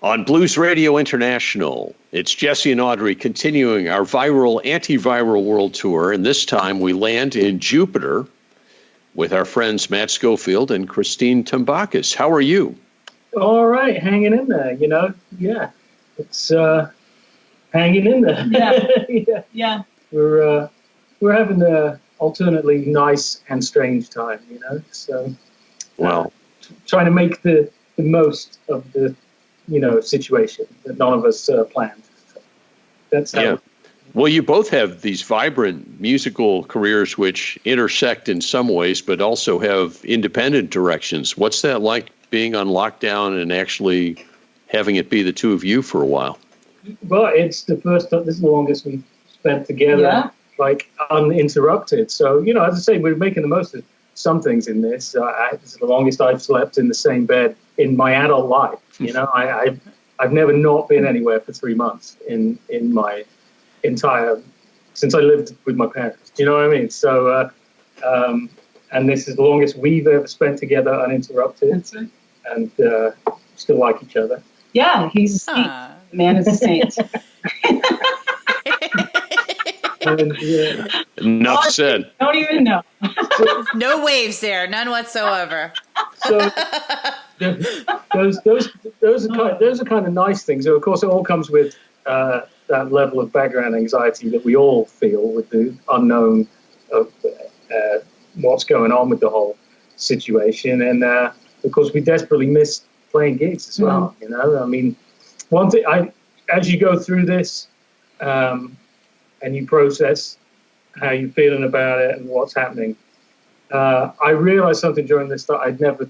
On Blues Radio International, it's Jesse and Audrey continuing our viral, antiviral world tour, and this time we land in Jupiter with our friends Matt Schofield and Christine Tambakis. How are you? All right, hanging in there, it's hanging in there. Yeah. We're having a alternately nice and strange time, so trying to make the most of the situation that none of us planned. So that's how. Well, you both have these vibrant musical careers which intersect in some ways, but also have independent directions. What's that like being on lockdown and actually having it be the two of you for a while? Well, it's the first time, this is the longest we've spent together, like uninterrupted. So, as I say, we're making the most of some things in this. This is the longest I've slept in the same bed in my adult life. I've never not been anywhere for 3 months in my entire, since I lived with my parents. Do you know what I mean? So, and this is the longest we've ever spent together uninterrupted. That's right. And still like each other. Yeah, he's a saint. The man is a saint. And, Enough said. Don't even know. No waves there, none whatsoever. So those are kind of nice things. So of course, it all comes with that level of background anxiety that we all feel with the unknown of what's going on with the whole situation. And of course, we desperately miss playing gigs as well. I mean, one thing, as you go through this and you process how you're feeling about it and what's happening, I realized something during this that I'd never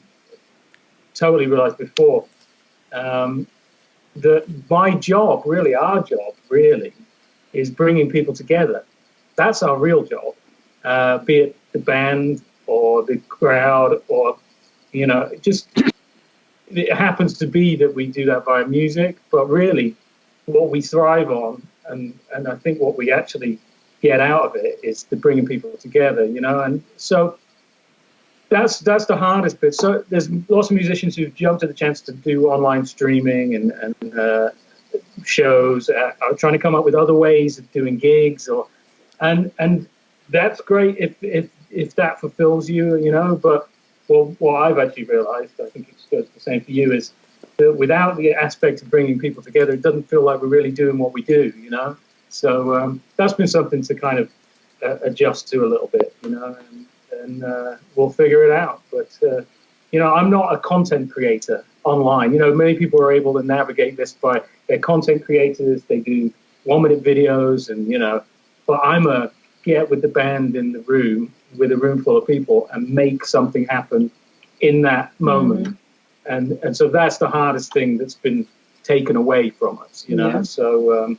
totally realized before. That my job, really, our job, really, is bringing people together. That's our real job, be it the band or the crowd or, just it happens to be that we do that via music, but really what we thrive on and I think what we actually get out of it is the bringing people together, and so that's the hardest bit. So there's lots of musicians who've jumped at the chance to do online streaming and shows, are trying to come up with other ways of doing gigs, and that's great if that fulfills you, but what I've actually realized, I think it goes the same for you, is that without the aspect of bringing people together, it doesn't feel like we're really doing what we do, So that's been something to kind of adjust to a little bit, and we'll figure it out. But, I'm not a content creator online. Many people are able to navigate this by they're content creators. They do 1-minute videos and, but I'm a get with the band in the room with a room full of people and make something happen in that moment. And so that's the hardest thing that's been taken away from us, So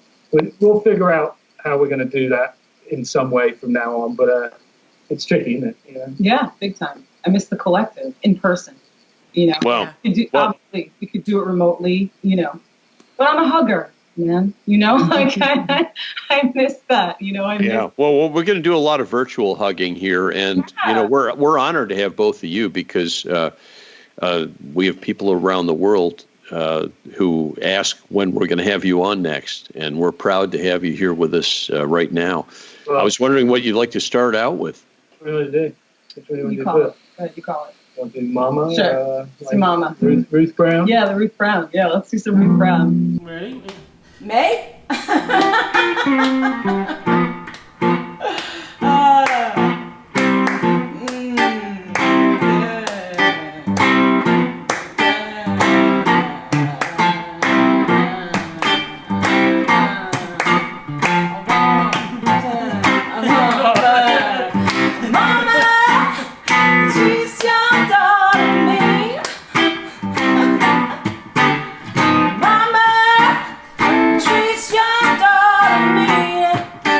we'll figure out how we're going to do that in some way from now on. But it's tricky, isn't it? Yeah, big time. I miss the collective in person. Well, obviously we could do it remotely, but I'm a hugger, man. Like I miss that. Well, we're going to do a lot of virtual hugging here, and we're honored to have both of you because we have people around the world who ask when we're going to have you on next, and we're proud to have you here with us right now. Well, I was wondering what you'd like to start out with. What do you want to do? Which one do you want to do? What do you call it? Want to do Mama? Sure. Let's do Mama. Ruth Brown? Yeah, the Ruth Brown. Yeah, let's do some Ruth Brown. Ready? May? Mama, treat your daughter me.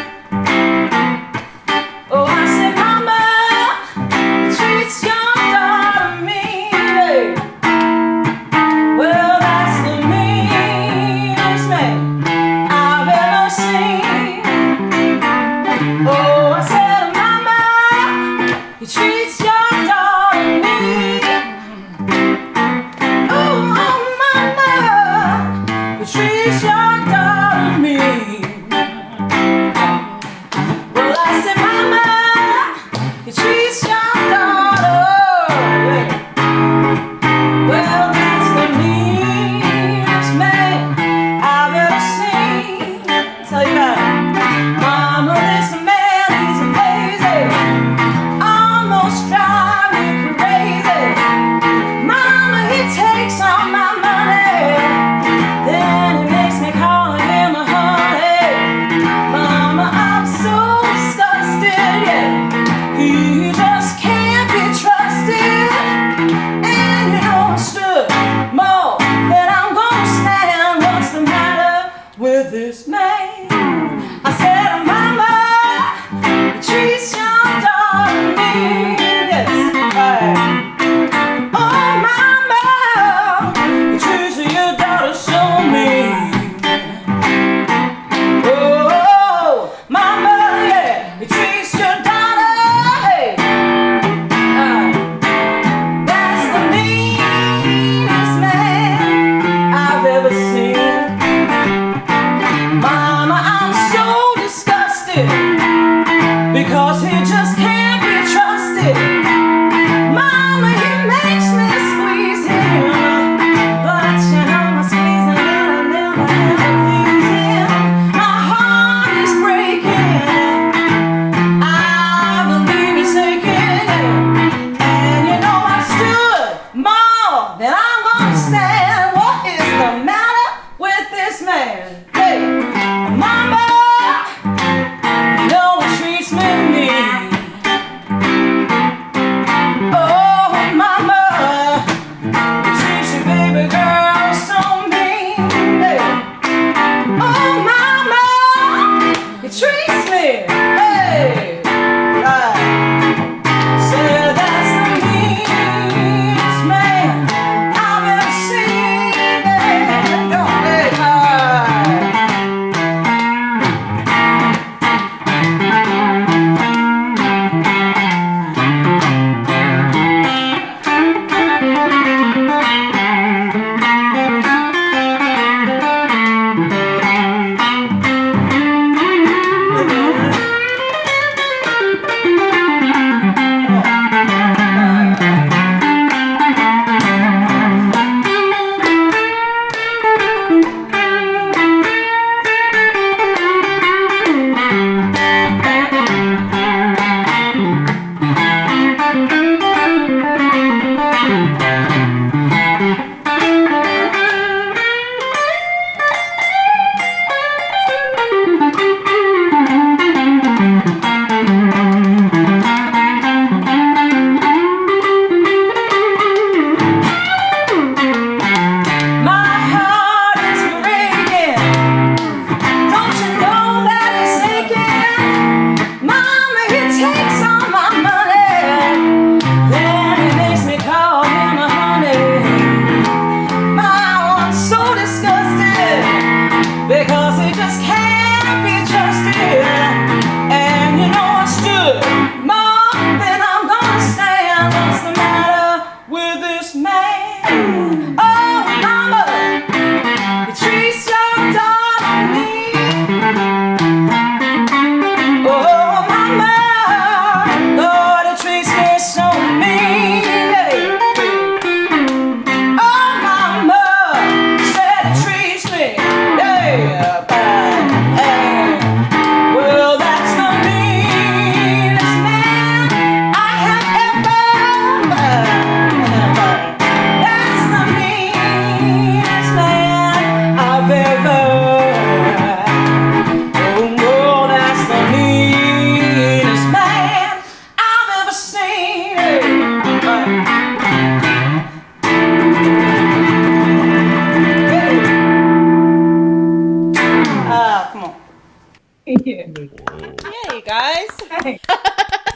Yeah. Whoa. Yay, guys. Hey.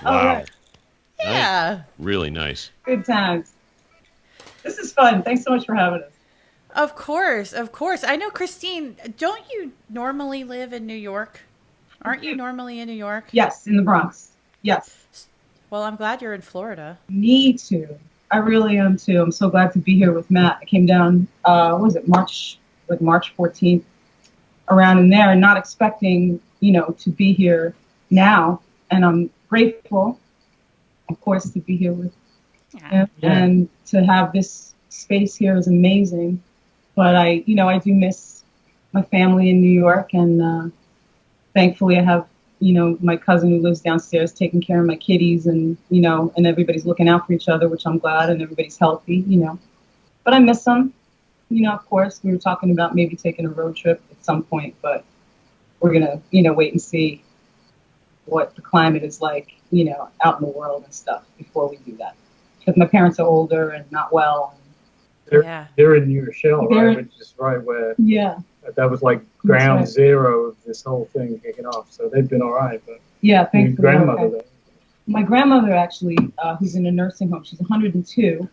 All Wow. right. Yeah. Really nice. Good times. This is fun. Thanks so much for having us. Of course, of course. I know, Christine, don't you normally live in New York? Aren't you normally in New York? Yes, in the Bronx. Yes. Well, I'm glad you're in Florida. Me too. I really am too. I'm so glad to be here with Matt. I came down, what was it, March 14th, around in there, and not expecting, to be here now. And I'm grateful, of course, to be here with him. Yeah. And to have this space here is amazing. But I do miss my family in New York, and thankfully I have, my cousin who lives downstairs taking care of my kitties, and and everybody's looking out for each other, which I'm glad, and everybody's healthy, But I miss them. Of course, we were talking about maybe taking a road trip at some point, but we're gonna, wait and see what the climate is like, out in the world and stuff before we do that. Because my parents are older and not well. They're in New Rochelle, They're- right? Which is right where Yeah. that was like ground right. zero of this whole thing kicking off. So they've been all right. But Yeah, your thankfully. grandmother, Okay. My grandmother actually, who's in a nursing home, she's 102,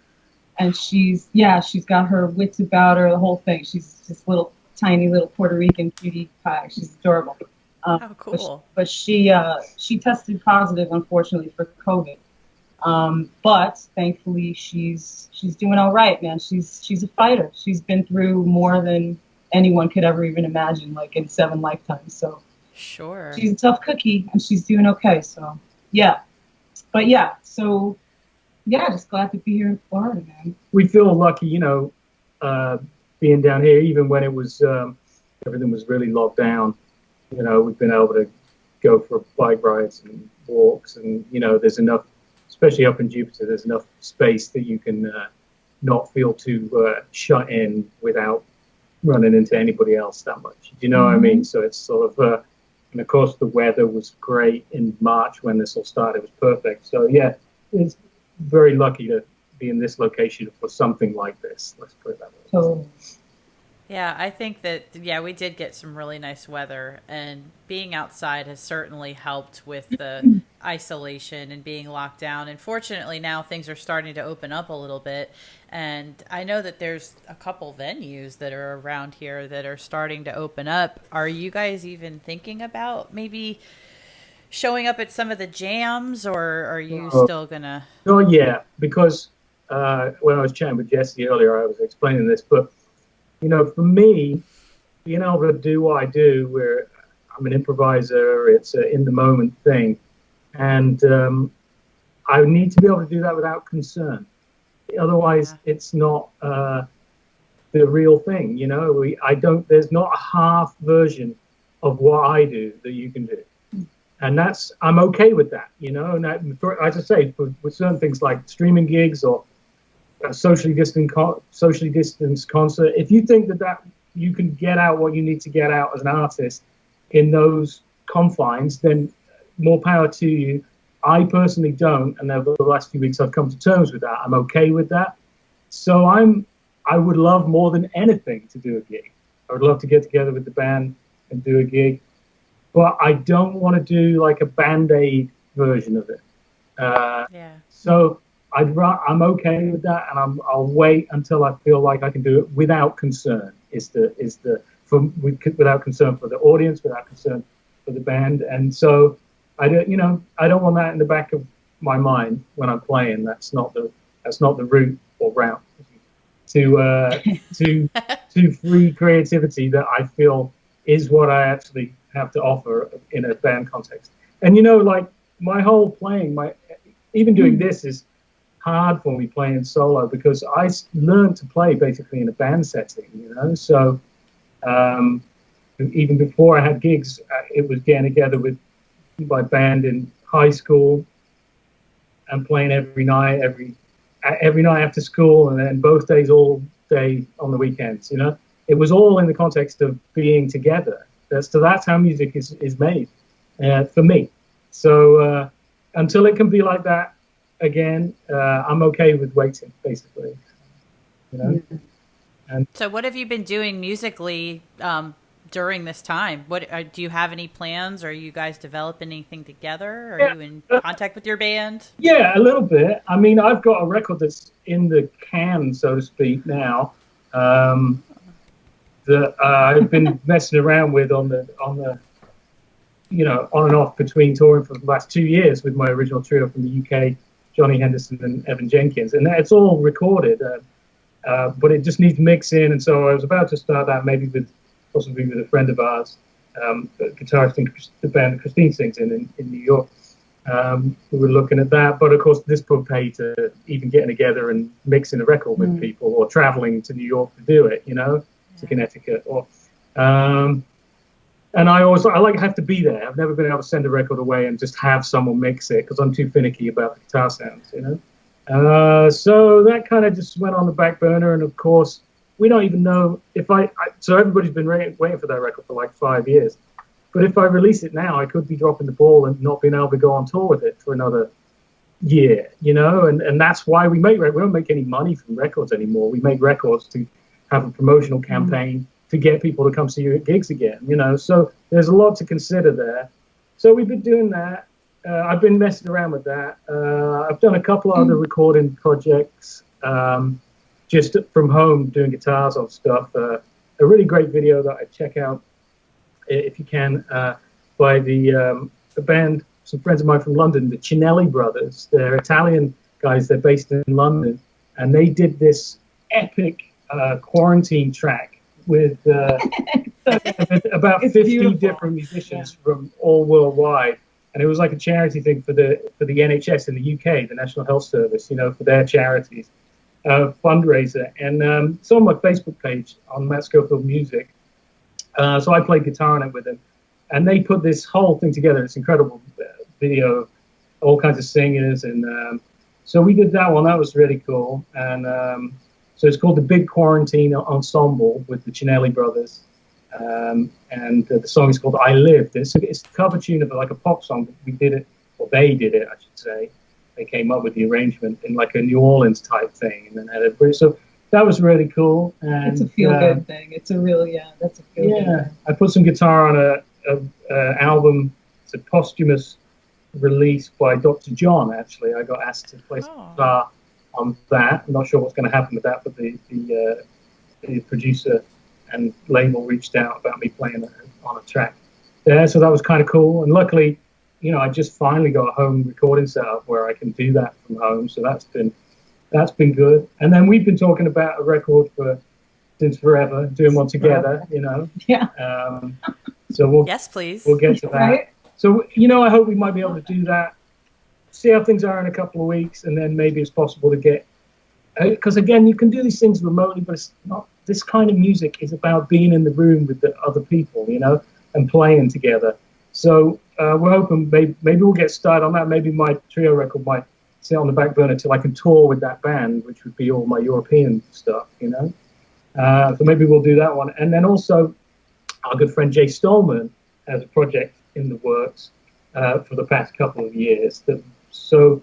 and she's got her wits about her, the whole thing. She's this little tiny little Puerto Rican cutie pie. She's adorable. Oh, cool. But she tested positive, unfortunately, for COVID. But thankfully she's doing all right, man. She's a fighter. She's been through more than anyone could ever even imagine, like in 7 lifetimes. So Sure. she's a tough cookie, and she's doing okay. So yeah, but yeah, so yeah, just glad to be here in Florida, man. we feel lucky, being down here, even when it was everything was really locked down. We've been able to go for bike rides and walks, and there's enough, especially up in Jupiter, there's enough space that you can not feel too shut in without running into anybody else that much. Do you know what I mean? So it's sort of, and of course the weather was great in March when this all started. It was perfect. So yeah, it's very lucky to be in this location for something like this. Let's put it that way. So Yeah, I think that, we did get some really nice weather, and being outside has certainly helped with the isolation and being locked down. And fortunately now things are starting to open up a little bit. And I know that there's a couple venues that are around here that are starting to open up. Are you guys even thinking about maybe showing up at some of the jams, or are you still gonna? Oh yeah, because when I was chatting with Jesse earlier, I was explaining this, but for me, being able to do what I do, where I'm an improviser, it's an in the moment thing, and I need to be able to do that without concern. Otherwise, it's not the real thing. There's not a half version of what I do that you can do. And I'm okay with that, and as I say, with certain things like streaming gigs or a socially distanced concert, if you think that you can get out what you need to get out as an artist in those confines, then more power to you. I personally don't, and over the last few weeks I've come to terms with that. I'm okay with that. So I would love more than anything to do a gig. I would love to get together with the band and do a gig, but I don't want to do like a Band-Aid version of it. So I'm okay with that, and I'll wait until I feel like I can do it without concern. Without concern for the audience, without concern for the band, and so I don't want that in the back of my mind when I'm playing. That's not the route or route to free creativity that I feel is what I actually have to offer in a band context. And like my whole playing, even doing this is hard for me playing solo, because I learned to play basically in a band setting, so even before I had gigs, it was getting together with my band in high school and playing every night after school, and then both days all day on the weekends. It was all in the context of being together. That's how music is made for me. So until it can be like that again, I'm okay with waiting, basically. And So what have you been doing musically during this time? What do you have any plans? Are you guys developing anything together? Are you in contact with your band? Yeah, a little bit. I mean, I've got a record that's in the can, so to speak, now. That I've been messing around with on the on and off between touring for the last 2 years with my original trio from the UK, Johnny Henderson and Evan Jenkins, and it's all recorded, but it just needs mixing. And so I was about to start that possibly with a friend of ours, the guitarist in the band Christine sings in New York. We were looking at that, but of course this would pay to even getting together and mixing a record with people, or traveling to New York to do it, to Connecticut, or and I have to be there. I've never been able to send a record away and just have someone mix it because I'm too finicky about the guitar sounds, So that kind of just went on the back burner, and of course we don't even know if so everybody's been waiting for that record for like 5 years. But if I release it now, I could be dropping the ball and not being able to go on tour with it for another year, and that's why we don't make any money from records anymore. We make records to have a promotional campaign to get people to come see you at gigs again, so there's a lot to consider there. So we've been doing that. I've been messing around with that. I've done a couple other recording projects, just from home, doing guitars on stuff. A really great video that I check out, if you can, by the band, some friends of mine from London, the Cinelli Brothers. They're Italian guys. They're based in London, and they did this epic quarantine track with about 50 different musicians from all worldwide, and it was like a charity thing for the NHS in the UK, the National Health Service, for their charities, fundraiser. And it's on my Facebook page on Matt Schofield Music. So I played guitar on it with them, and they put this whole thing together. It's incredible video, all kinds of singers, and so we did that one. That was really cool. And so it's called the Big Quarantine Ensemble with the Cinelli Brothers, and the song is called "I Lived." It's a cover tune of like a pop song. We did it, or they did it, I should say. They came up with the arrangement in like a New Orleans type thing, and then had it. So that was really cool. And it's a feel-good thing. It's a really, that's a feel-good thing. I put some guitar on a album. It's a posthumous release by Dr. John, actually. I got asked to play some guitar on that. I'm not sure what's going to happen with that, but the producer and label reached out about me playing on a track there, so that was kind of cool. And luckily, I just finally got a home recording setup where I can do that from home, so that's been good. And then we've been talking about a record since forever, doing one together, Yeah. So yes, please. We'll get to that. Right? So, I hope we might be able to do that, see how things are in a couple of weeks, and then maybe it's possible to get, because again, you can do these things remotely, but it's not, this kind of music is about being in the room with the other people, and playing together. So we're hoping maybe we'll get started on that. Maybe my trio record might sit on the back burner till I can tour with that band, which would be all my European stuff, So maybe we'll do that one. And then also, our good friend Jay Stolman has a project in the works for the past couple of years. So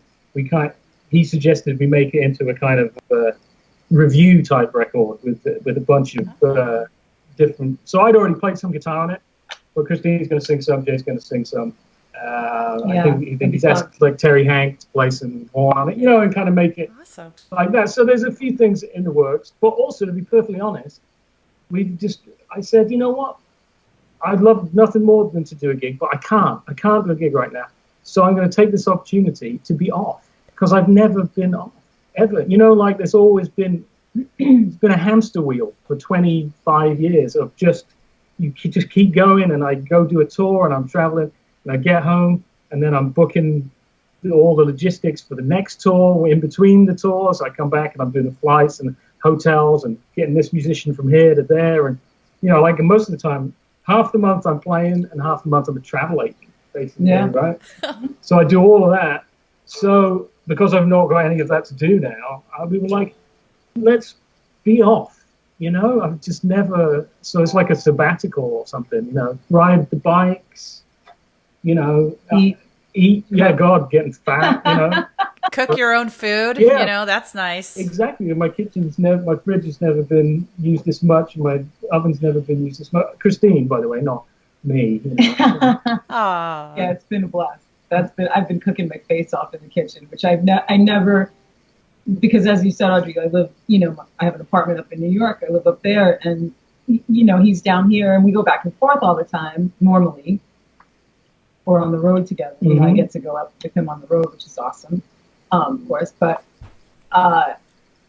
he suggested we make it into a kind of review type record with a bunch of different. So I'd already played some guitar on it, but Christine's going to sing some, Jay's going to sing some. I think he's asked like Terry Hank to play some horn on it, and kind of make it awesome like that. So there's a few things in the works, but also, to be perfectly honest, I said, you know what? I'd love nothing more than to do a gig, but I can't do a gig right now. So I'm going to take this opportunity to be off, because I've never been off, ever. Like there's always been, it's been a hamster wheel for 25 years of you just keep going, and I go do a tour, and I'm traveling, and I get home, and then I'm booking all the logistics for the next tour. In between the tours, I come back and I'm doing the flights and hotels and getting this musician from here to there. And, like most of the time, half the month I'm playing and half the month I'm a travel agent, basically, right? So I do all of that. So because I've not got any of that to do now, we were like, let's be off. I've just never, so it's like a sabbatical or something, ride the bikes, eat, God, getting fat, Cook your own food. Yeah. You know, that's nice. Exactly. My fridge has never been used this much. My oven's never been used this much. Christine, by the way, not me. You know. Aw. Yeah, it's been a blast. I've been cooking my face off in the kitchen, which I never, because as you said, Audrey, I live, I have an apartment up in New York. I live up there, and he's down here, and we go back and forth all the time normally, or on the road together. Mm-hmm. I get to go up with him on the road, which is awesome, of course. But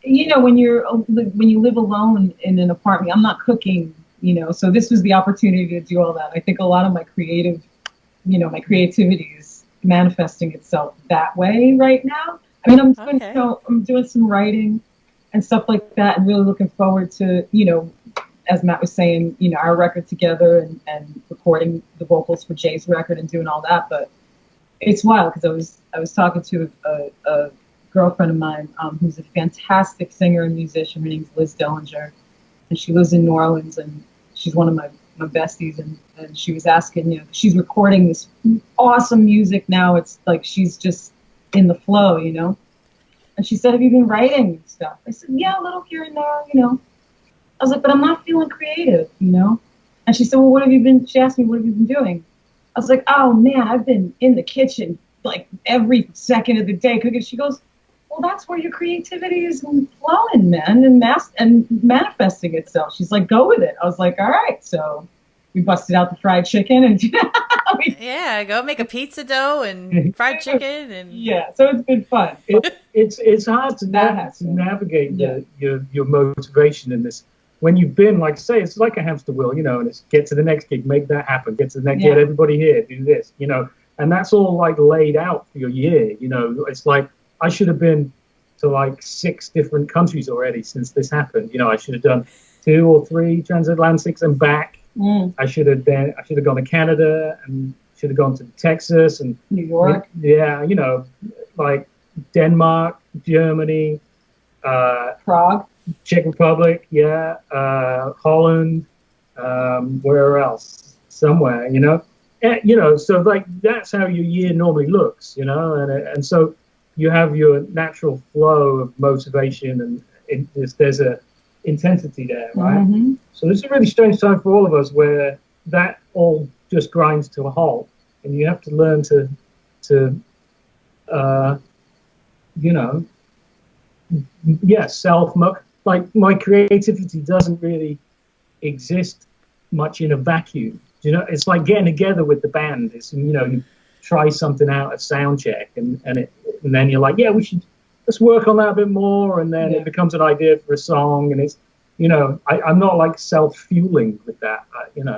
when you live alone in an apartment, I'm not cooking. So this was the opportunity to do all that. I think a lot of my my creativity is manifesting itself that way right now. I mean, I'm doing some writing and stuff like that, and really looking forward to, as Matt was saying, our record together and recording the vocals for Jay's record and doing all that. But it's wild because I was talking to a girlfriend of mine who's a fantastic singer and musician. Her name's Liz Dellinger, and she lives in New Orleans, and she's one of my besties, and she was asking, she's recording this awesome music now. It's like she's just in the flow, And she said, have you been writing stuff? I said, yeah, a little here and there, I was like, but I'm not feeling creative, And she said, well, she asked me, what have you been doing? I was like, oh man, I've been in the kitchen like every second of the day cooking. She goes, well, that's where your creativity is flowing, man, and manifesting itself. She's like, go with it. I was like, all right. So we busted out the fried chicken and yeah, go make a pizza dough and fried chicken and yeah. So it's been fun. It's hard to navigate your motivation in this when you've been, like, say, it's like a hamster wheel, and it's get to the next gig, make that happen, get to the next, get everybody here, do this, and that's all like laid out for your year. It's like I should have been to like 6 different countries already since this happened. I should have done 2 or 3 transatlantics and back. I should have gone to Canada and should have gone to Texas and New York. Yeah, like Denmark, Germany, Prague, Czech Republic, Holland, where else? Somewhere, so like that's how your year normally looks, and so you have your natural flow of motivation, and there's a intensity there, right? Mm-hmm. So this is a really strange time for all of us where that all just grinds to a halt, and you have to learn to like my creativity doesn't really exist much in a vacuum. It's like getting together with the band. It's you try something out at sound check, and then you're like, yeah, let's work on that a bit more, and then it becomes an idea for a song, and it's I'm not like self-fueling with that,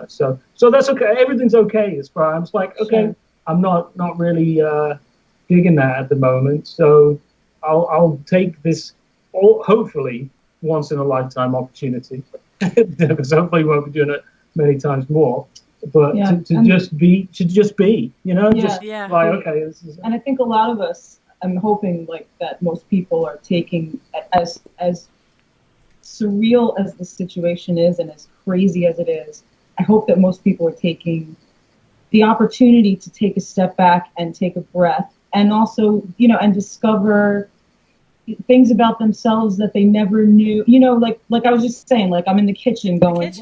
so that's okay. Everything's okay as far. I'm just like, okay, sure. I'm not really digging that at the moment, so I'll take this hopefully once in a lifetime opportunity, because hopefully we won't be doing it many times more. But to just be, like, okay, this is. And I think a lot of us, I'm hoping like that most people are taking, as surreal as the situation is and as crazy as it is, I hope that most people are taking the opportunity to take a step back and take a breath, and also, and discover things about themselves that they never knew. Like I was just saying, like I'm in the kitchen going,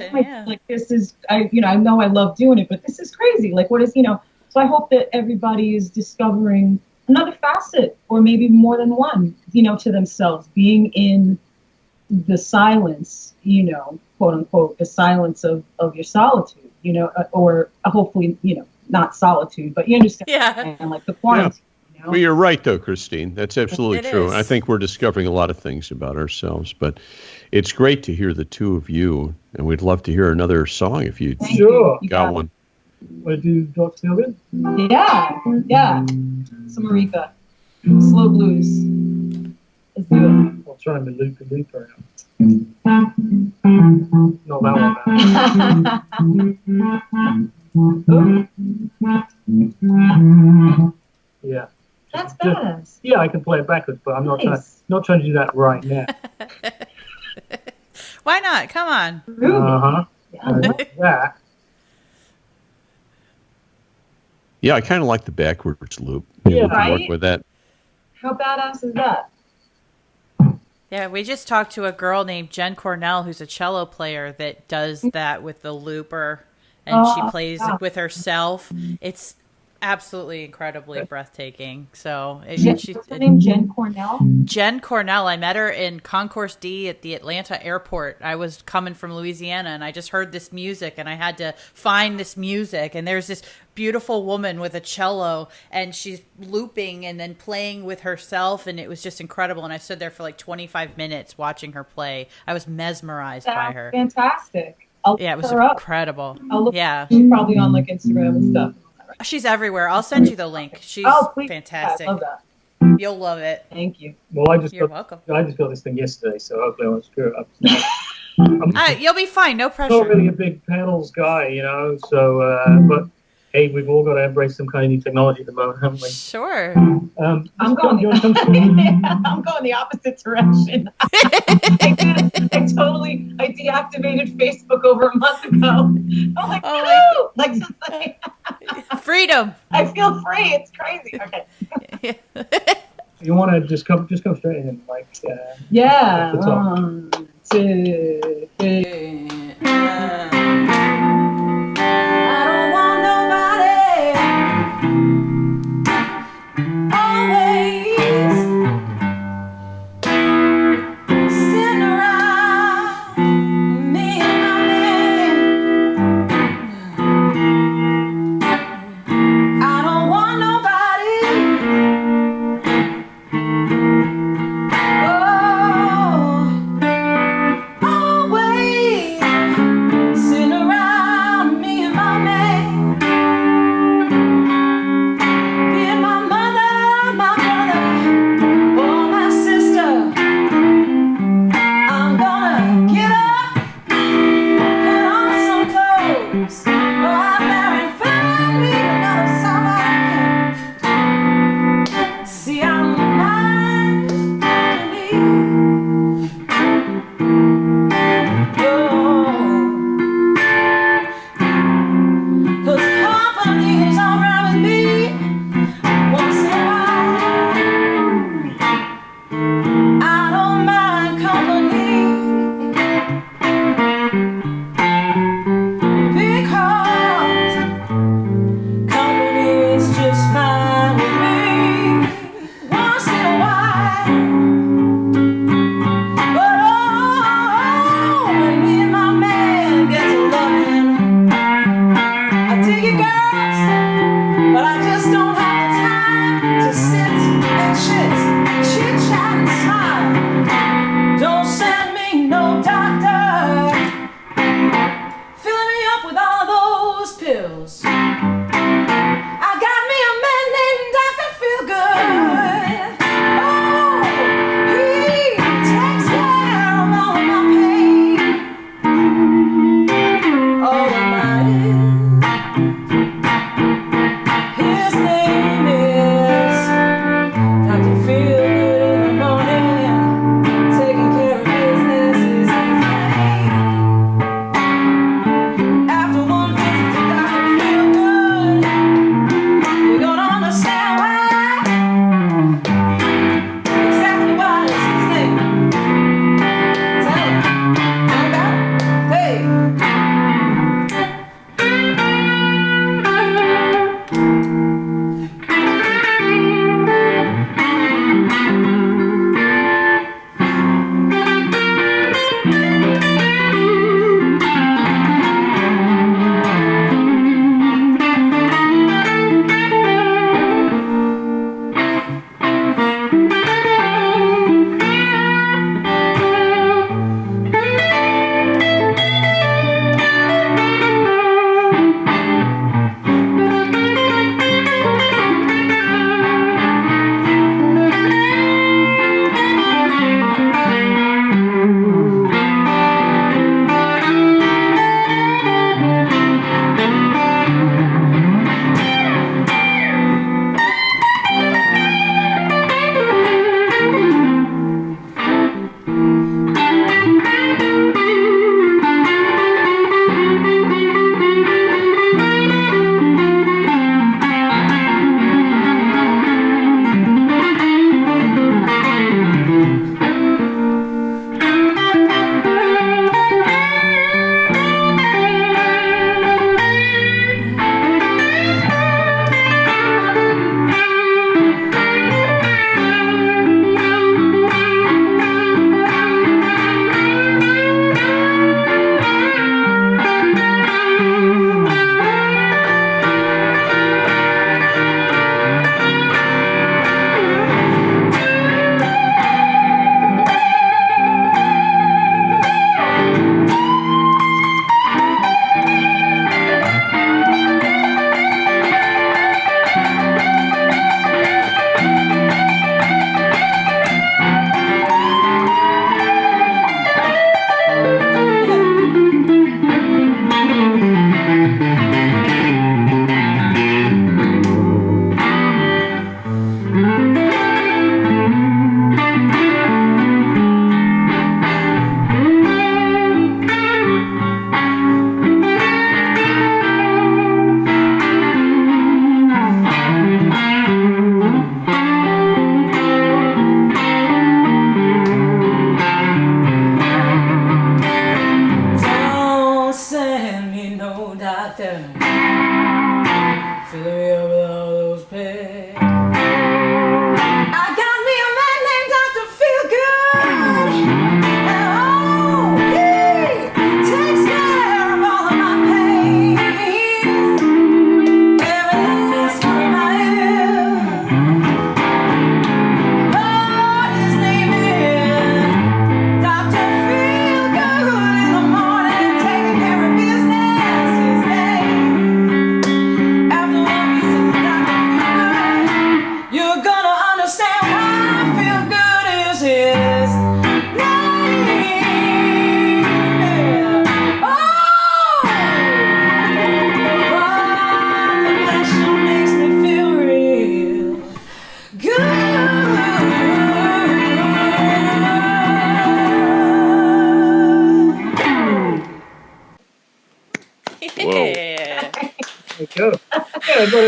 like this is, I know I love doing it, but this is crazy. Like what is, so I hope that everybody is discovering another facet, or maybe more than one, to themselves, being in the silence, quote unquote, the silence of your solitude, or hopefully, not solitude, but you understand, and like the quarantine. Well, you're right, though, Christine. That's absolutely true. I think we're discovering a lot of things about ourselves, but it's great to hear the two of you, and we'd love to hear another song if you got one. Want to do Dr. Sylvan? Yeah. Some Aretha. Slow blues. Let's do it. I'll try the loop around. Not that one. Yeah. That's badass. Yeah, I can play it backwards, but I'm not trying to do that right now. Why not? Come on. That. Yeah, I kind of like the backwards loop. Yeah, we can work with that. How badass is that? Yeah, we just talked to a girl named Jen Cornell, who's a cello player that does that with the looper, and she plays with herself. It's absolutely incredibly breathtaking. So What's her name? Jen Cornell? Jen Cornell. I met her in Concourse D at the Atlanta airport. I was coming from Louisiana, and I just heard this music, and I had to find this music. And there's this beautiful woman with a cello, and she's looping and then playing with herself, and it was just incredible. And I stood there for like 25 minutes watching her play. I was mesmerized by her. Fantastic. Yeah, it was incredible. Yeah, she's probably on like Instagram and stuff. She's everywhere. I'll send you the link. She's fantastic. I love that. You'll love it. Thank you. Well, You're welcome. I just got this thing yesterday, so hopefully I won't screw it up. You'll be fine. No pressure. I'm not really a big pedals guy, so, but hey, we've all got to embrace some kind of new technology at the moment, haven't we? Sure. I'm going the opposite direction. I deactivated Facebook over a month ago. I'm like, no! Like something. Freedom. I feel free. It's crazy. Okay. You want to just come straight in, like, yeah. off the top. 1, 2, 3.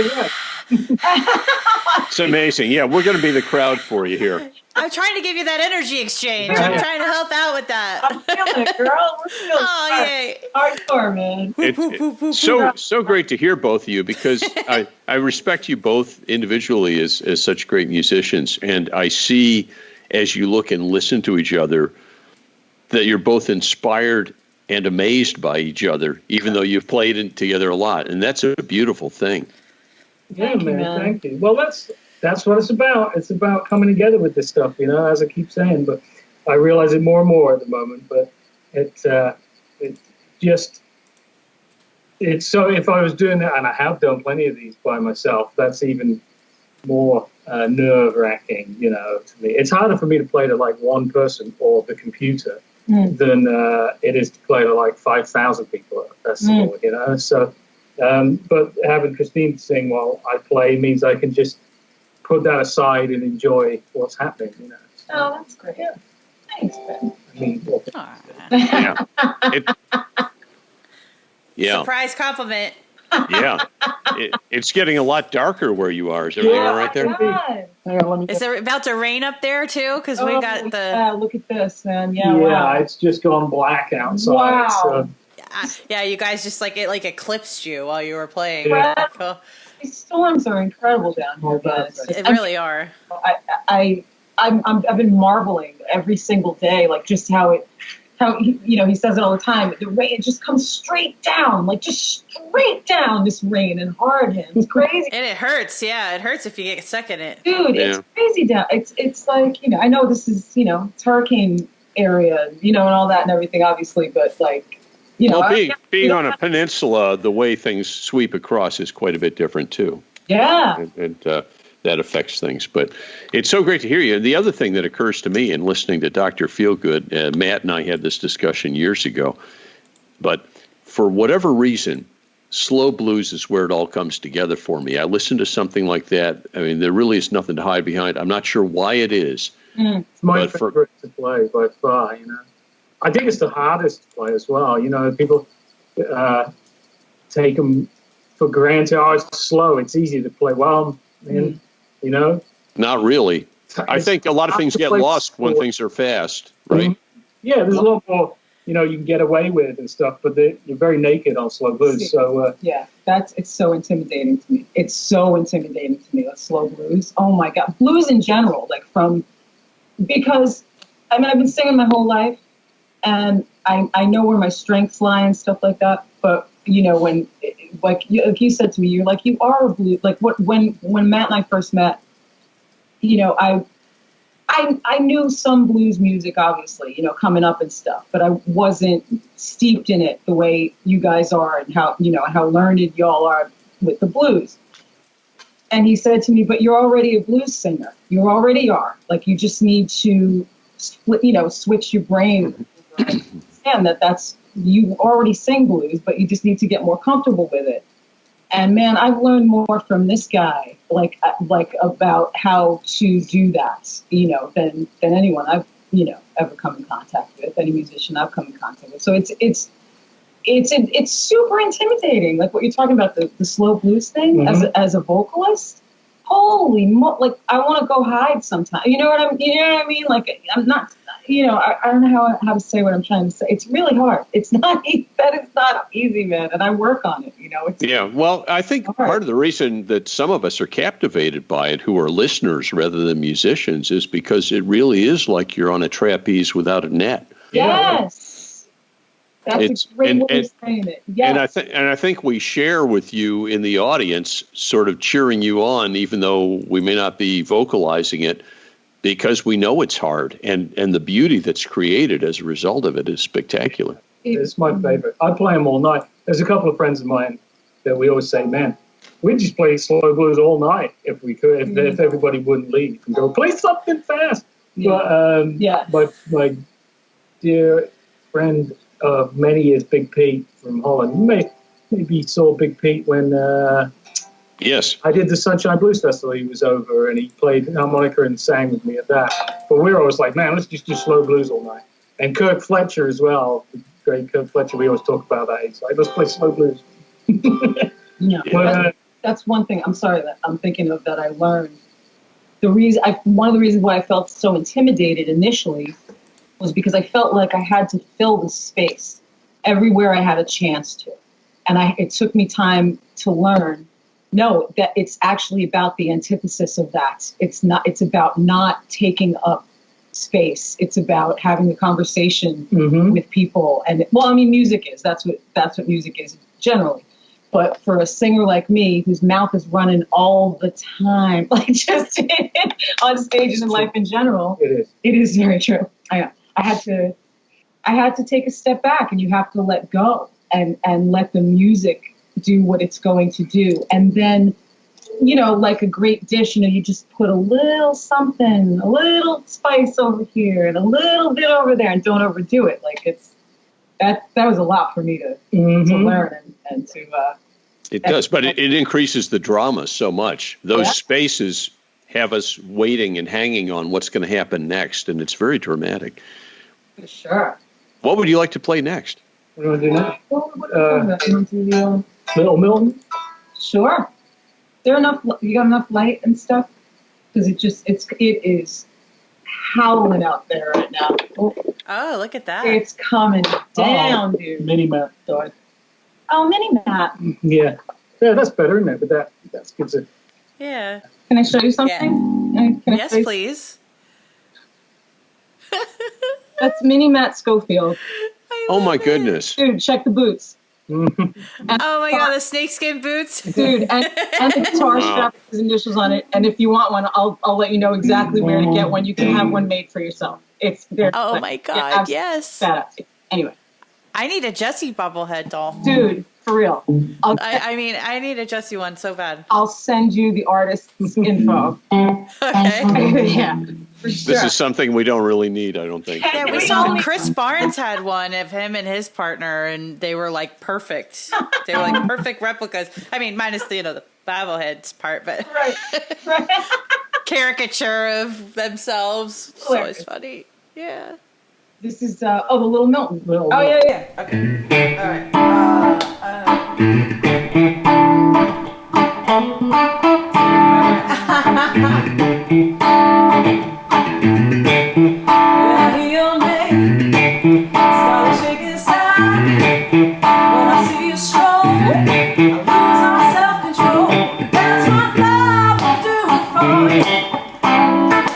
that. It's amazing. Yeah, we're going to be the crowd for you here. I'm trying to give you that energy exchange. I'm trying to help out with that. I'm feeling it, girl. We're feeling Oh, yay. hardcore, man. It's so great to hear both of you, because I respect you both individually as such great musicians, and I see as you look and listen to each other that you're both inspired and amazed by each other, even though you've played together a lot, and that's a beautiful thing. Yeah, man. Thank you. Well, that's what it's about. It's about coming together with this stuff, as I keep saying. But I realize it more and more at the moment. But it's so if I was doing that, and I have done plenty of these by myself, that's even more nerve-wracking, to me. It's harder for me to play to like one person or the computer than it is to play to like 5,000 people at a festival, So, but having Christine sing while I play means I can just put that aside and enjoy what's happening, So, Oh, that's great. Yeah. Thanks, Ben. Yeah. Surprise compliment. Yeah. It's getting a lot darker where you are. Is everything all right there? Is it about to rain up there too? Because we got look at this, man. Yeah, wow. It's just gone black outside. Wow. So. Yeah, you guys just it eclipsed you while you were playing. Yeah. Cool. These storms are incredible down here, guys. They really are. I've been marveling every single day, like just how he says it all the time. The rain, it just comes straight down, just straight down. This rain and hard hit. It's crazy. And it hurts. Yeah, it hurts if you get stuck in it. Dude, it's crazy down. It's like, I know this is, it's hurricane area, and all that and everything, obviously, but being on a peninsula, the way things sweep across is quite a bit different too. Yeah. And that affects things. But it's so great to hear you. And the other thing that occurs to me in listening to Dr. Feelgood, Matt and I had this discussion years ago, but for whatever reason, slow blues is where it all comes together for me. I listen to something like that. I mean, there really is nothing to hide behind. I'm not sure why it is. It's my favorite to play by far, I think it's the hardest to play as well. People take them for granted. Oh, it's slow. It's easy to play. Well, not really. I think a lot of things get lost when things are fast, right? Yeah, there's a lot more, you can get away with and stuff, but you're very naked on slow blues. So yeah, it's so intimidating to me. It's so intimidating to me, that slow blues. Oh my God, blues in general, because I've been singing my whole life, and I know where my strengths lie and stuff like that. But when you said to me, you are a blues. When Matt and I first met, I knew some blues music, obviously, coming up and stuff, but I wasn't steeped in it the way you guys are, and how learned y'all are with the blues. And he said to me, but you're already a blues singer. You already are. You just need to switch your brain. Understand that's, you already sing blues, but you just need to get more comfortable with it. And man, I've learned more from this guy, about how to do that, than anyone I've, ever come in contact with, any musician I've come in contact with. So it's super intimidating. Like what you're talking about, the slow blues thing, as a vocalist. Holy I want to go hide sometime. You know what I mean? I'm not, I don't know how to say what I'm trying to say. It's really hard. It's not, that is not easy, man. And I work on it, Well, I think part of the reason that some of us are captivated by it, who are listeners rather than musicians, is because it really is like you're on a trapeze without a net. Yes. That's a great way of saying it. Yes. And I think we share with you in the audience, sort of cheering you on, even though we may not be vocalizing it, because we know it's hard, and the beauty that's created as a result of it is spectacular. It's my favorite. I play them all night. There's a couple of friends of mine that we always say, man, we'd just play slow blues all night if we could, if everybody wouldn't leave and go, play something fast. Yeah. But my dear friend of many years, Big Pete from Holland, maybe you saw Big Pete when yes, I did the Sunshine Blues Festival. He was over and he played harmonica and sang with me at that. But we were always like, man, let's just do slow blues all night. And Kirk Fletcher as well, the great Kirk Fletcher, we always talk about that. He's like, let's play slow blues. Yeah. But that's one thing. I'm sorry that I'm thinking of that I learned. One of the reasons why I felt so intimidated initially was because I felt like I had to fill the space everywhere I had a chance to. And it took me time to learn, no, that it's actually about the antithesis of that. It's about not taking up space. It's about having a conversation with people. And music is, that's what music is generally. But for a singer like me, whose mouth is running all the time, like just on stage and in life in general, it is very true. I had to take a step back, and you have to let go and let the music do what it's going to do. And then, like a great dish, you just put a little something, a little spice over here and a little bit over there, and don't overdo it. Like that was a lot for me to learn and to. It does, but it increases the drama so much. Those spaces have us waiting and hanging on what's going to happen next, and it's very dramatic. For sure. What would you like to play next? What do you want to do now? Little Milton? Sure. You got enough light and stuff? Because it is howling out there right now. Oh, look at that. It's coming down, dude. Mini Matt died. Oh, Mini Matt. Yeah, that's better, isn't it? But that's gives it. Yeah. Can I show you something? Yeah. Yes, please. That's Mini Matt Schofield. Oh my goodness. Dude, check the boots. Oh my God, the snakeskin boots. Dude, and the guitar strap with his initials on it. And if you want one, I'll let you know exactly where to get one. You can have one made for yourself. Oh my God, yes. Badass. Anyway. I need a Jessie bobblehead doll. Dude, for real. I need a Jessie one so bad. I'll send you the artist's info. Okay. Yeah, for sure. This is something we don't really need, I don't think. Yeah, we saw Chris Barnes had one of him and his partner, and they were like perfect. They were like perfect replicas. I mean, minus the bobbleheads part, but right. caricature of themselves. It's always funny. Yeah. This is the Little Milton. Yeah. Okay. All right. Your name started shaking inside. When I see you stroll, I lose all self-control. That's what love will do for you.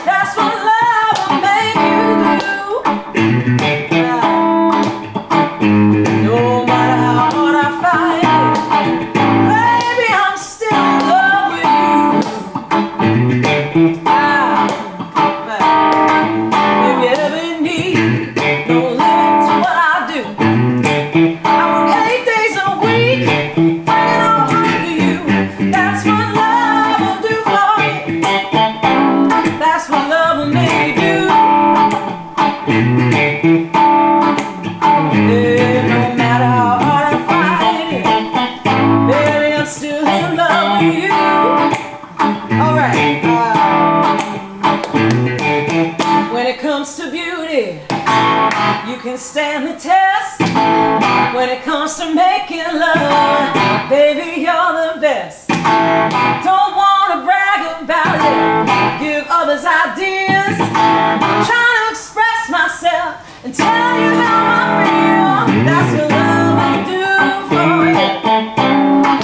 That's what love will make you do. No matter how hard I fight, baby, I'm still in love with you. If you ever need no limit to what I do, I work 8 days a week, bringing all home to you. That's what love will do for you. That's what love will make you do. No matter how hard I fight it, baby, I'm still in love with you. All right. When it comes to beauty, you can stand the test. When it comes to making love, baby, you're the best. Don't want to brag about it, give others ideas. Trying to express myself and tell you how I feel. That's what love will do for you.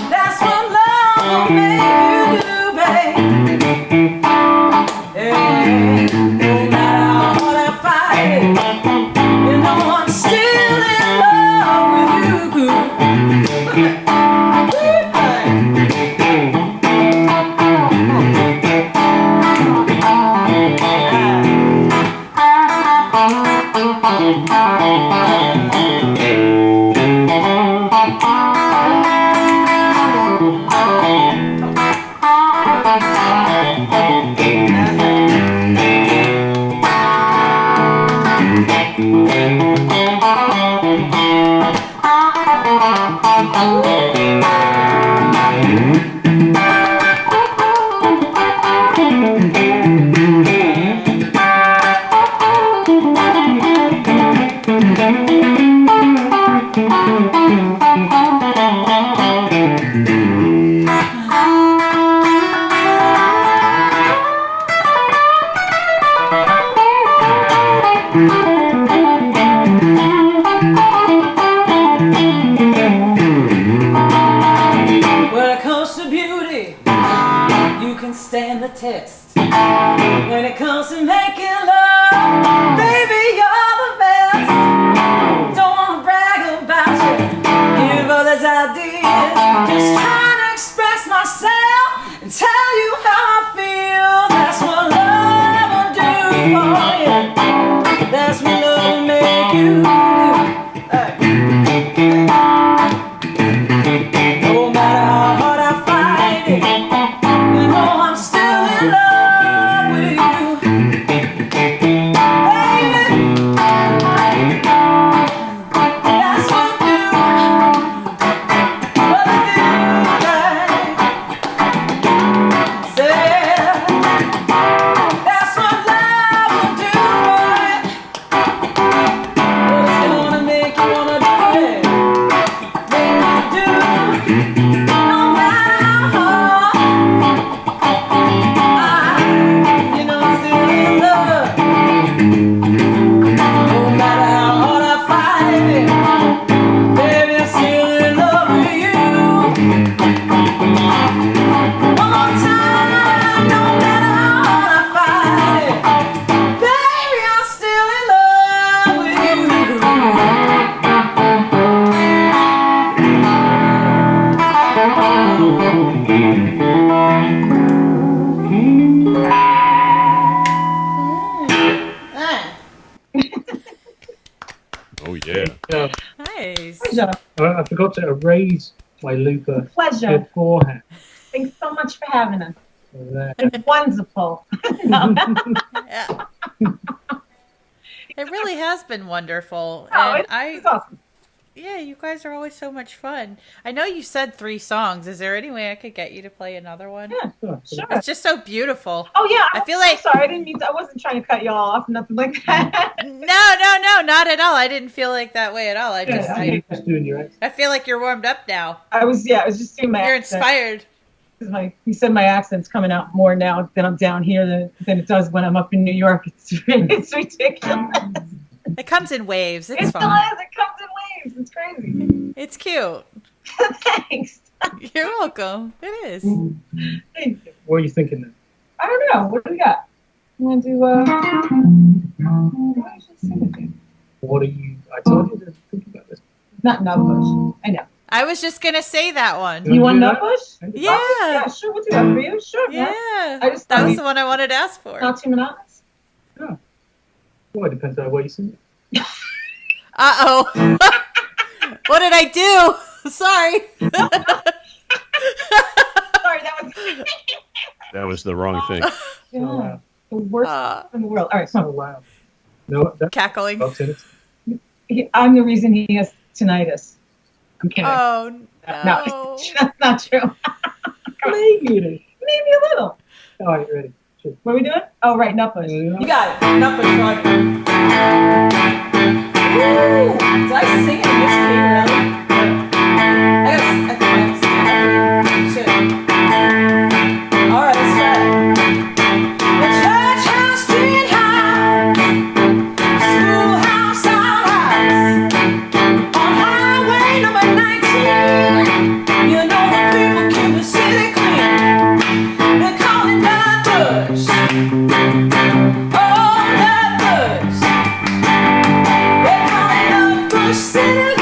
That's what love will make you do, babe. Hey, no matter how hard I fight it, you know I'm still in love with you. You can stand the test. When it comes to making love, baby, you're the best. Don't wanna brag about you, give others ideas. Just trying to express myself and tell you how I feel. That's what love will do for you. That's what love will make you do. No matter how hard I fight it, you know I'm still in love with you, baby. That's what I do, what I do, say, that's what love will do for you. But it's gonna make you wanna do it, make you do. No matter how hard, you know I'm still in love. No matter how hard I fight it, baby, I'm still in love with you. One more time, no matter how hard I fight it, baby, I'm still in love with Oh yeah. Nice. Pleasure. I forgot to erase my looper Pleasure. beforehand. Thanks so much for having us. So that- It's wonderful. No. Yeah. It really has been wonderful. Oh, And it's awesome. yeah, you guys are always so much fun. I know you said 3 songs. Is there any way I could get you to play another one? Yeah, oh, sure. It's just so beautiful. Oh yeah, I feel I'm like- sorry. I didn't mean to, I wasn't trying to cut you all off. Nothing like that. No, not at all. I didn't feel like that way at all. I just, Yeah, you're just doing your accent. I feel like you're warmed up now. I was just seeing my You're accent. inspired. 'Cause you said my accent's coming out more now than I'm down here than it does when I'm up in New York. It's ridiculous. It comes in waves. It's It still fun. is. It comes in waves. It's crazy. It's cute. Thanks. You're welcome. It is. Thank you. What are you thinking then? I don't know. What do we got? You want to do? What should I sing with you? What are you? I told you to think about this. Not Nutbush. I know. I was just gonna say that one. You want do that? Nutbush? Yeah. Yeah, sure. We'll do that for you. Sure. Yeah. Man. I just That thought was we- the one I wanted to ask for. Not too monotonous. Well, it depends on what you sing. Uh-oh. What did I do? Sorry. Sorry, that was That was the wrong thing. So yeah, loud. the worst in the world. All right, So so loud. No, that's Cackling. I'm the reason he has tinnitus. I'm kidding. Oh, No, no. that's not true. maybe it is. Maybe a little. All right, ready. Sure. What are we doing? Oh, right, Nutbush. You got it. Nutbush Roger. Woo! Did I sing it in this key, really? I should. All right, let's try it. The church house, street house, schoolhouse, outhouse, on highway number 19. You know the people keep the city clean. They call it Nutbush. Oh, Nutbush. They call it Nutbush City.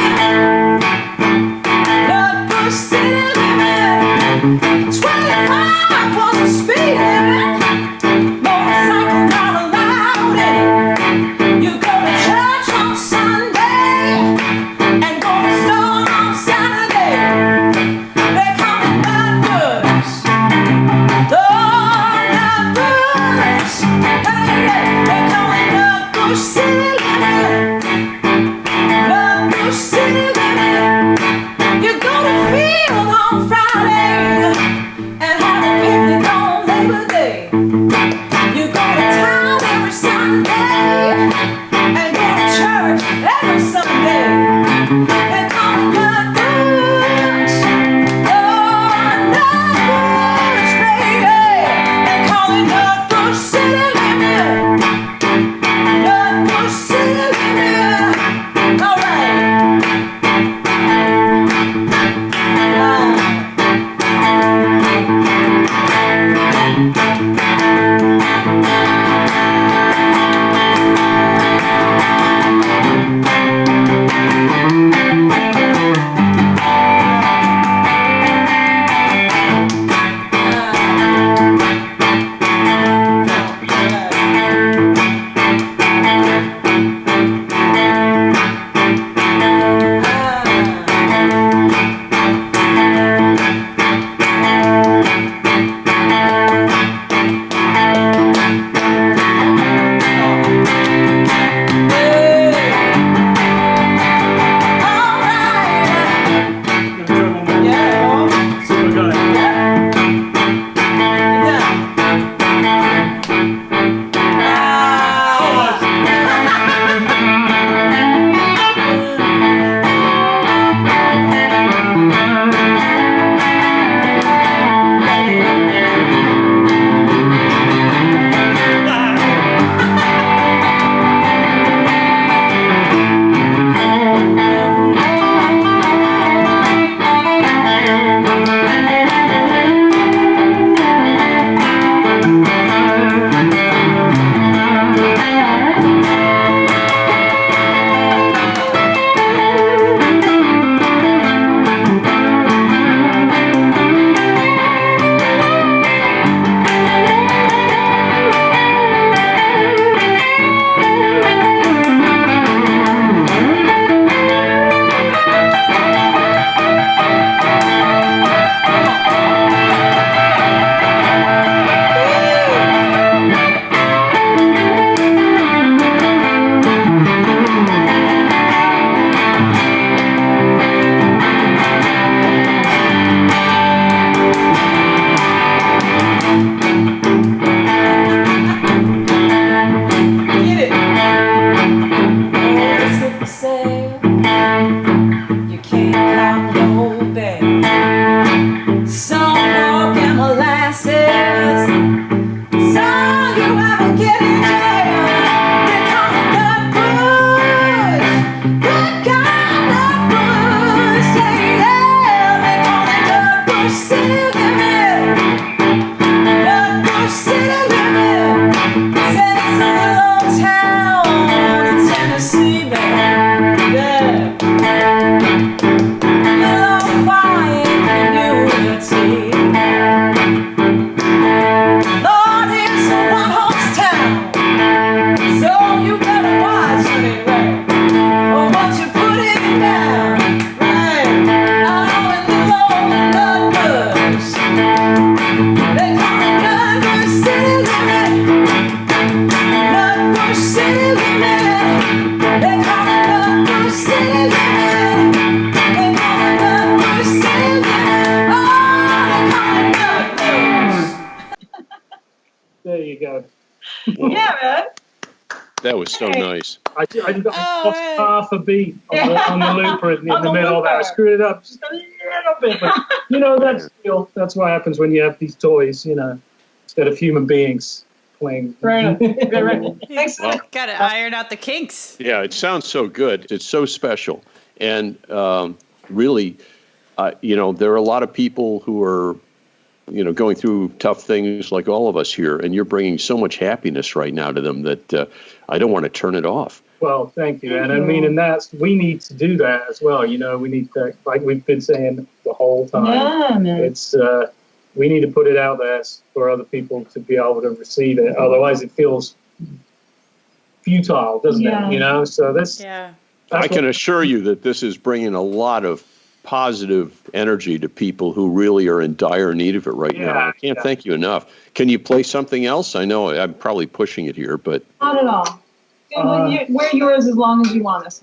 There you go. Yeah, man. That was so Hey. nice. I lost right. half a beat on the looper in On the the middle of that. I looper. screwed it up just a little bit. But, that's what happens when you have these toys, instead of human beings playing. Right. Thanks. Well, Got to iron out the kinks. yeah, it sounds so good. It's so special. And really, there are a lot of people who are, going through tough things like all of us here, and you're bringing so much happiness right now to them that I don't want to turn it off. Well, thank you. And I mean, we need to do that as well. We need to, like we've been saying the whole time. Yeah, man. It's, we need to put it out there for other people to be able to receive it. Otherwise, it feels futile, doesn't it? So Yeah. I can assure you that this is bringing a lot of positive energy to people who really are in dire need of it right now. I can't thank you enough. Can you play something else? I know I'm probably pushing it here, but Not at all. We're yours as long as you want us.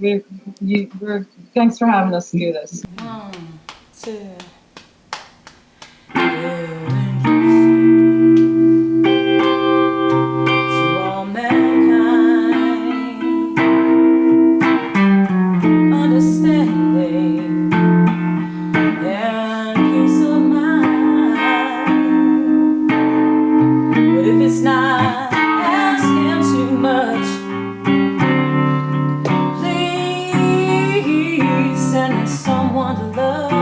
Thanks for having us do this. 1, 2. To all mankind, understanding and peace of mind. But if it's not asking too much, please send me someone to love.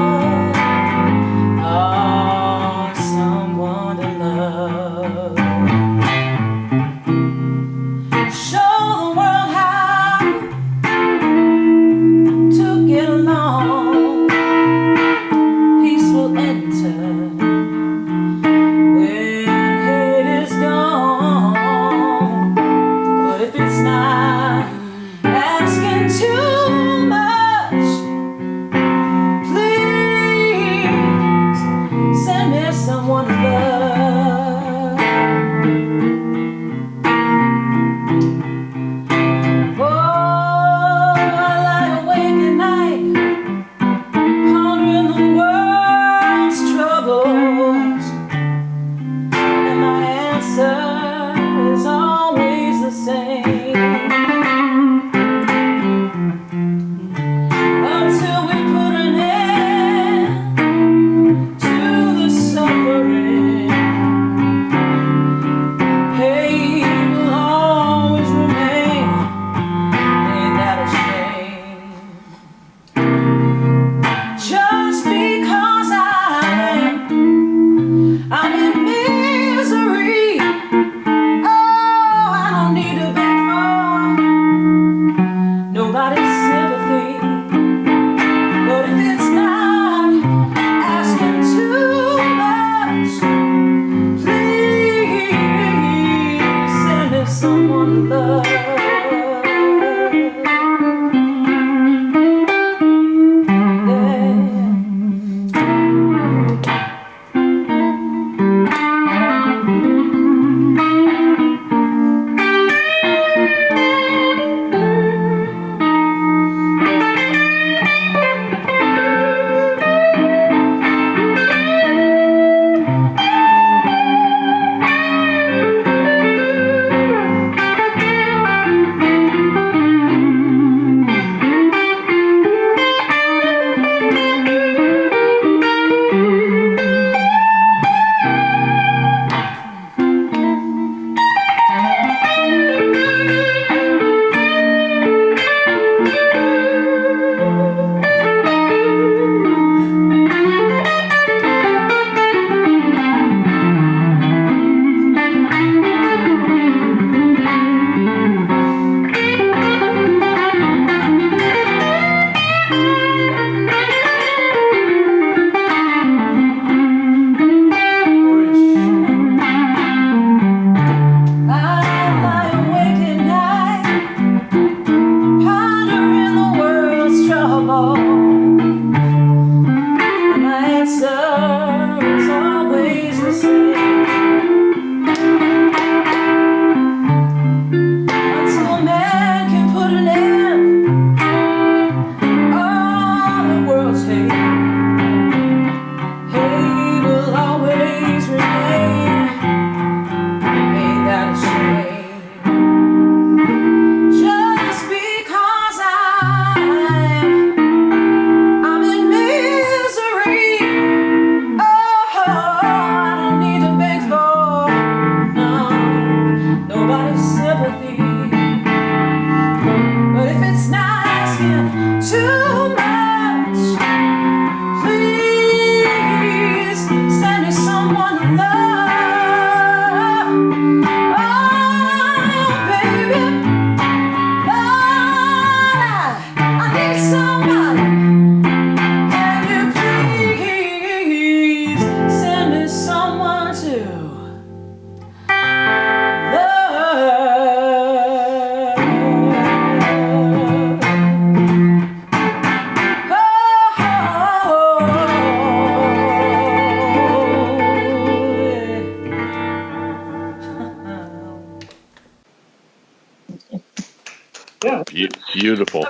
Yeah. Beautiful.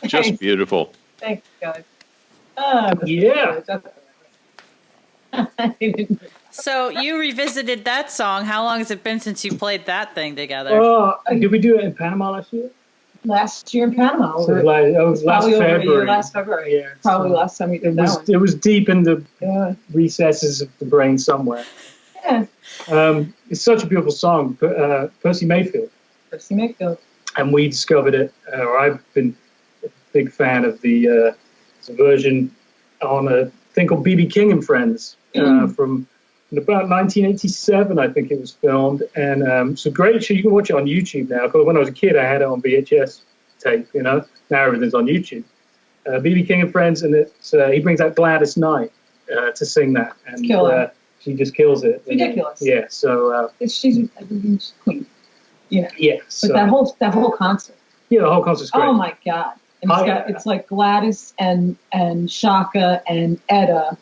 Just beautiful. Thanks, guys. Yeah. So you revisited that song. How long has it been since you played that thing together? Did we do it in Panama last year? Last year in Panama. So last probably over a February. year, last February. Yeah. Probably last time we did that one. It was deep in the Yeah. recesses of the brain somewhere. Yeah. It's such a beautiful song, Percy Mayfield. Percy Mayfield. And we discovered it, or I've been a big fan of the version on a thing called B.B. King and Friends from about 1987, I think it was filmed. And it's a great show. You can watch it on YouTube now. Because when I was a kid, I had it on VHS tape, you know. Now everything's on YouTube. B.B. King and Friends, and he brings out Gladys Knight to sing that. And she just kills it. Ridiculous. Yeah, so... she's a queen. Yeah. Yeah. So, but that whole concert. Yeah, the whole concert's great. Oh my God. And it's like Gladys and Shaka and Etta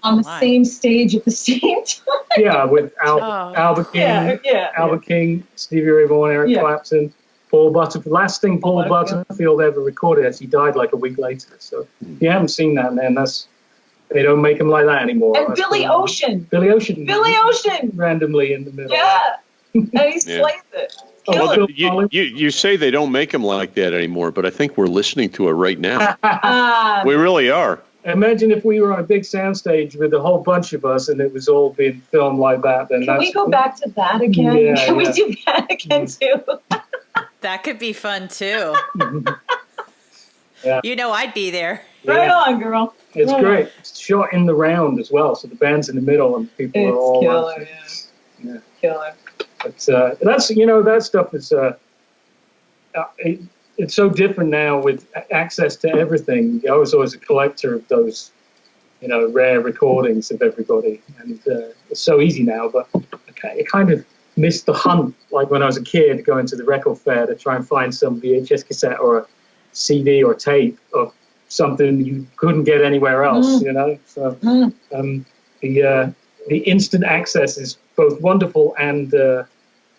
on the same stage at the same time. Yeah, with Albert King, Albert King, Stevie Ray Vaughan, Eric Clapton, Paul Butterfield. Last thing Paul Butterfield ever recorded, as he died like a week later. So if you haven't seen that, man, they don't make them like that anymore. And Billy Ocean. Randomly in the middle. Yeah. And he slays it. Well, you say they don't make them like that anymore, but I think we're listening to it right now. We really are. Imagine if we were on a big soundstage with a whole bunch of us and it was all being filmed like that. Then Can we go back to that again? Yeah, Can we do that again too? That could be fun too. Yeah. You know, I'd be there. Right on, girl. It's great. It's shot in the round as well, so the band's in the middle and people are all. Killer, yeah. Killer. But that's that stuff is it's so different now with access to everything. I was always a collector of those, rare recordings of everybody, and it's so easy now. But I kind of missed the hunt, like when I was a kid, going to the record fair to try and find some VHS cassette or a CD or tape of something you couldn't get anywhere else. So the instant access is both wonderful and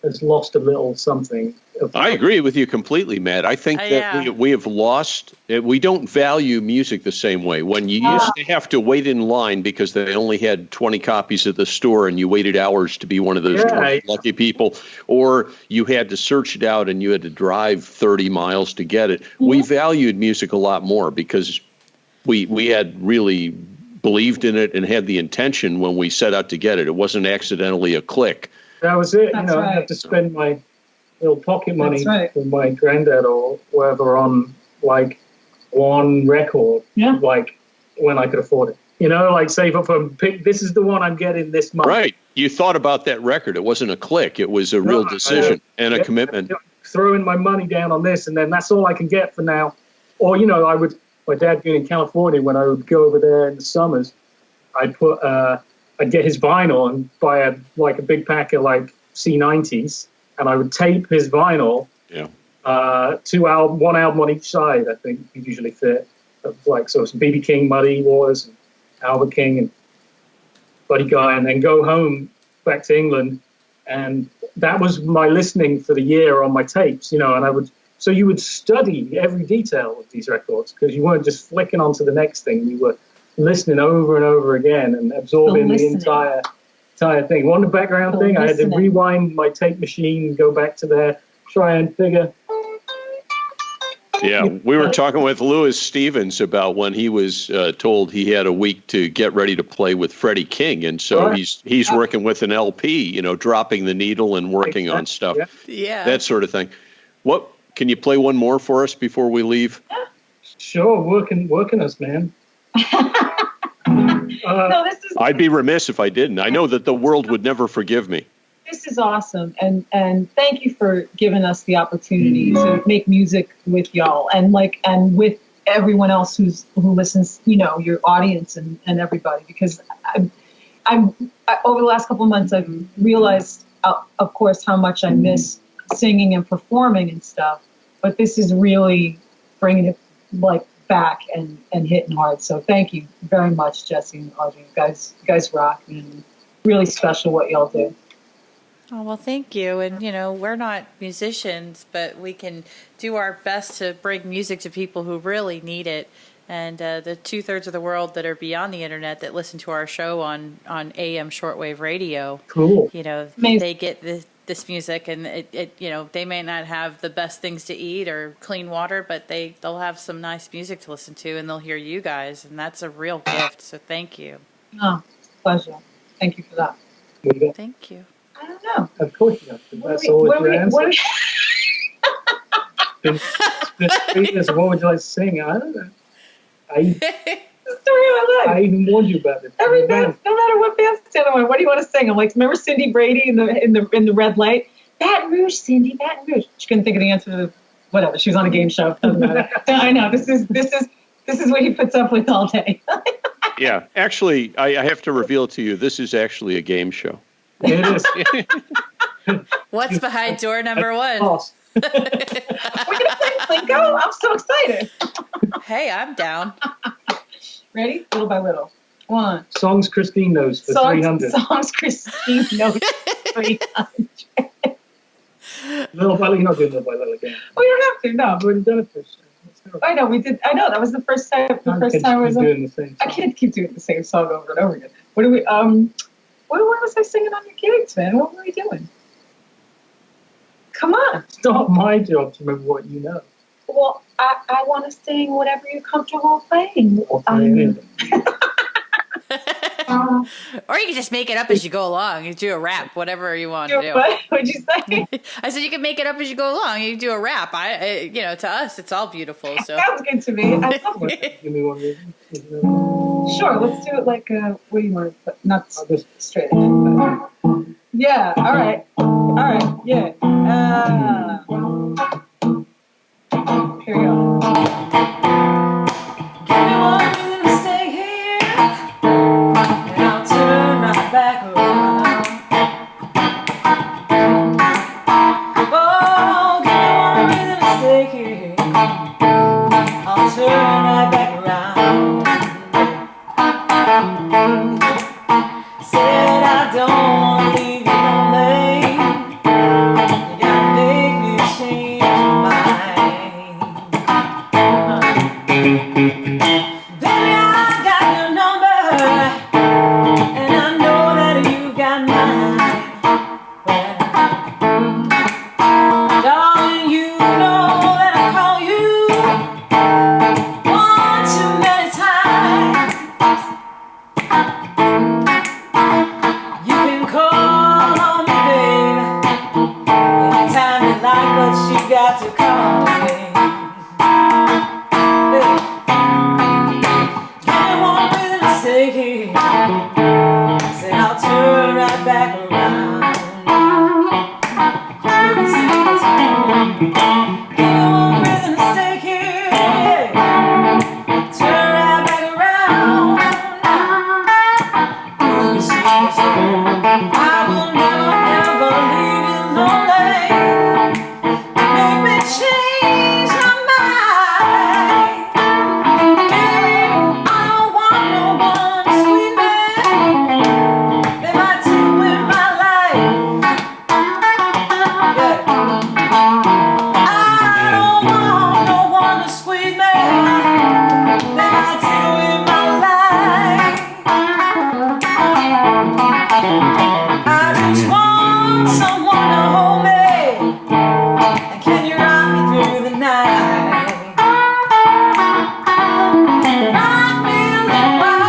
has lost a little something. I agree with you completely, Matt. I think that we have lost, we don't value music the same way. When you used to have to wait in line because they only had 20 copies at the store and you waited hours to be one of those lucky people, or you had to search it out and you had to drive 30 miles to get it. We valued music a lot more because we had really believed in it and had the intention when we set out to get it. It wasn't accidentally a click. That was it. I have to spend my little pocket money from my granddad or whatever on like one record, like when I could afford it. Like save up and pick. This is the one I'm getting this month. Right. You thought about that record. It wasn't a click. It was a real decision and a commitment. Throwing my money down on this, and then that's all I can get for now. Or my dad being in California, when I would go over there in the summers, I'd get his vinyl and buy a big pack of like C90s, and I would tape his vinyl. Yeah. One album on each side, I think you usually fit. So it's B.B. King, Muddy Waters, and Albert King, and Buddy Guy, and then go home back to England, and that was my listening for the year on my tapes, and so you would study every detail of these records because you weren't just flicking onto the next thing. You were listening over and over again and absorbing the entire thing. One background thing, I had to rewind my tape machine, go back to there, try and figure. Yeah, we were talking with Louis Stevens about when he was told he had a week to get ready to play with Freddie King, and so he's working with an LP, dropping the needle and working on stuff, that sort of thing. What can you play one more for us before we leave? Sure, working us, man. I'd be remiss if I didn't. I know that the world would never forgive me. This is awesome, and thank you for giving us the opportunity to make music with y'all and with everyone else who listens. Your audience and everybody, because I'm over the last couple of months I've realized, of course, how much I miss singing and performing and stuff. But this is really bringing it back and hitting hard. So thank you very much, Jesse and Audrey. You guys rock, and really special what y'all do. Oh, well, thank you. And, we're not musicians, but we can do our best to bring music to people who really need it. And the 2/3 of the world that are beyond the internet that listen to our show on AM shortwave radio, Cool. They get this music, and they may not have the best things to eat or clean water, but they'll have some nice music to listen to, and they'll hear you guys, and that's a real gift. So thank you. Oh, it's a pleasure. Thank you for that. Thank you. I don't know. Of course you have to. That's always your answer. Been 3 years. What would you like to sing? I don't know. The story of my life. I even warned you about it. Every band, no matter what band's the other one, what do you want to sing? I'm like, remember Cindy Brady in the red light? Baton Rouge, Cindy, Baton Rouge. She couldn't think of the answer to whatever. She was on a game show. Doesn't matter. I know. This is what he puts up with all day. Yeah, actually, I have to reveal to you, this is actually a game show. It is. What's behind door number 1? We're gonna play Plinko. I'm so excited. Hey, I'm down. Ready? Little by little. 1. Songs Christine knows for 300. Songs Christine knows for 300. Little by little. You're not doing little by little again. Oh, you don't have to. No. I've already done it for sure. I know we did. I know that was the first time. The first time I was doing the same. I can't keep doing the same song over and over again. What do we? What was I singing on your gigs, man? What were we doing? Come on. It's not my job to remember what you know. Well, I want to sing whatever you're comfortable playing. Or playing Or you can just make it up as you go along. You do a rap, whatever you want to do. What? What'd you say? I said you can make it up as you go along. You do a rap. To us, it's all beautiful. So Sounds good to me. I love it. Give me one reason. Sure, let's do it like, what do you want to put? Not straight ahead, but. Yeah, all right. All right, yeah. Here we go. Give me one reason to stay here, and I'll turn right back around. Oh, give me one reason to stay here, I'll turn right back around. Said I don't want to leave you lonely. You gotta make me change my mind. Baby, I got your number, and I know that you got mine. Well, darling, you know that I call you one too many times. You can call on me, baby, anytime you like, but you got to call me. Stay here, said I'll turn right back around. You can see what's wrong. Give me one reason to stay here, turn right back around. You can see what's wrong. I will never, never leave you lonely. Make me change my mind. I don't want no one sweet man. They might do with my life. Yeah. I don't want no one sweet man. They might do with my life. I just want someone to hold me. And can you rock me through the night? Rock me a little while.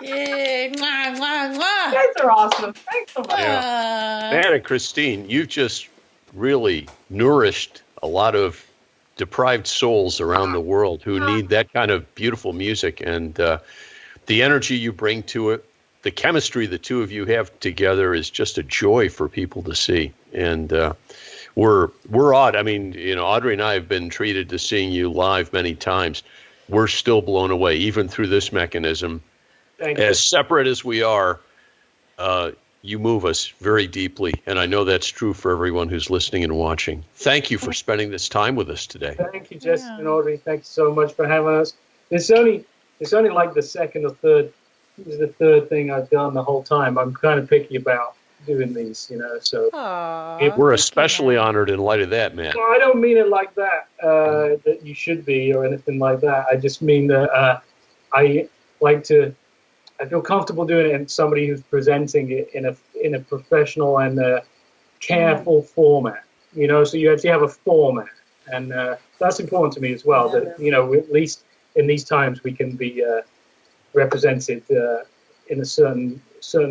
Yay. Mwah, mwah, mwah. You guys are awesome. Thanks so much. Matt and Christine, you've just really nourished a lot of deprived souls around the world who need that kind of beautiful music, and the energy you bring to it, the chemistry the two of you have together is just a joy for people to see. And we're odd. I mean, Audrey and I have been treated to seeing you live many times. We're still blown away, even through this mechanism. Thank you. As separate as we are, you move us very deeply, and I know that's true for everyone who's listening and watching. Thank you for spending this time with us today. Thank you, Jessica and Audrey. Thanks so much for having us. It's only like the second or third. This is the third thing I've done the whole time. I'm kind of picky about doing these, So We're especially honored in light of that, man. well, I don't mean it like that. That you should be or anything like that. I just mean that I like to. I feel comfortable doing it in somebody who's presenting it in a professional and careful format. So you actually have a format, and that's important to me as well. That at least in these times we can be represented in a certain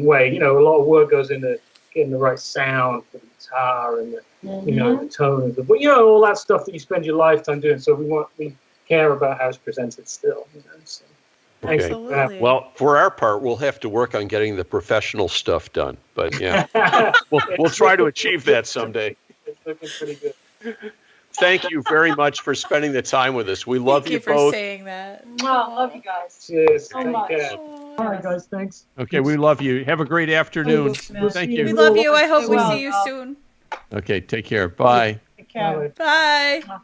way. A lot of work goes into getting the right sound for the guitar and the tone of the, all that stuff that you spend your lifetime doing. So we care about how it's presented still. So. Thanks. Okay. Absolutely. Well, for our part, we'll have to work on getting the professional stuff done. But yeah, we'll try to achieve that someday. It's looking pretty good. Thank you very much for spending the time with us. We love Thank you you for both. saying that. Well, love you guys. Cheers. So Take much. care. All right, guys. Thanks. Okay, we love you. Have a great afternoon. We'll Thank see you. We love you. I hope we Well, see you soon. Okay, take care. Bye. Take care. Bye. Bye.